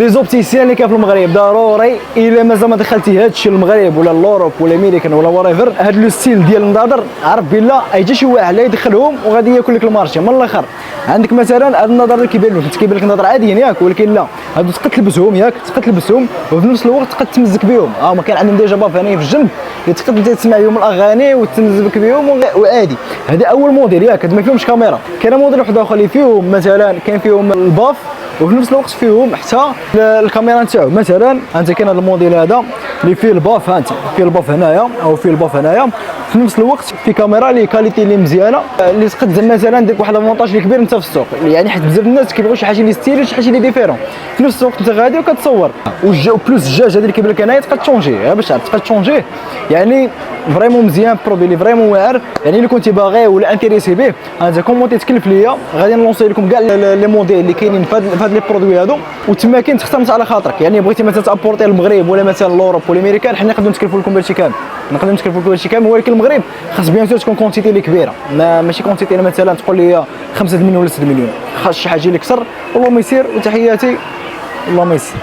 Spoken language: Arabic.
لي زوبتيسيان اللي كاين في المغرب ضروري الا مازال ما دخلتي هادشي للمغرب ولا لوروب ولا امريكان ولا وريفر، هاد لو ستيل ديال النظاظر عرف بلا يجي شي واحد لا يدخلهم وغادي ياكل لك المارشي من الاخر. عندك مثلا هاد النظاظر اللي كيبان لك انت كيبان لك نظاظر عاديين ياك، ولكن لا هادو تقد تلبسهم ياك، تقد تلبسهم وفي نفس الوقت تقد تمزك بهم. ما كان عندهم ديجا باف هنايا في الجنب اللي تقد انت تسمع بهم الاغاني وتمزك بهم وعادي. هذا اول موديل ياك، هاد ما فيهمش كاميرا. كاين موديل واحد اخر اللي فيهم مثلا كاين فيهم الباف وفي نفس الوقت فيهم حتى الكاميرا نتاعو. مثلا انت كاين هذا الموديل هذا اللي فيه الباف، انت فيه الباف هنايا او فيه الباف هنايا، في نفس الوقت في كاميرا اللي كاليتي اللي مزيانه اللي تقد مثلا ديك واحد لافونتاج اللي كبير انت في السوق، يعني حيت بزاف الناس كيبغيو شي حاجه اللي ستيلي شي حاجه اللي ديفيرون. في نفس الوقت انت غادي وكتصور بلوس الجاج هذا اللي كيبان لك هنايا تقد تشونجيه باش تعرف تقد تشونجيه، يعني فريمون مزيان برودوي اللي فريمون واعر. يعني اللي كنتي باغي ولا انتريسي به انت كومونتي تكلف ليا غادي نلونسي لكم كاع لي موديل اللي كاينين في هاد لي برودوي هادو، وتما كاين تختار على خاطرك. يعني بغيتي مثلا تابورتي المغرب ولا مثلا لوروب ولا امريكان، حنا نقدروا نتكلفوا لكم بهادشي كامل، نقدروا نتكلفوا لكم بهادشي كامل. ولكن المغرب خاص بيان سور تكون كونتيتي اللي كبيره، ماشي كونتيتي مثلا تقول لي 5 مليون ولا 6 مليون، خاص شي حاجه اللي كثر. والله ما يسير وتحياتي، والله ما يسير.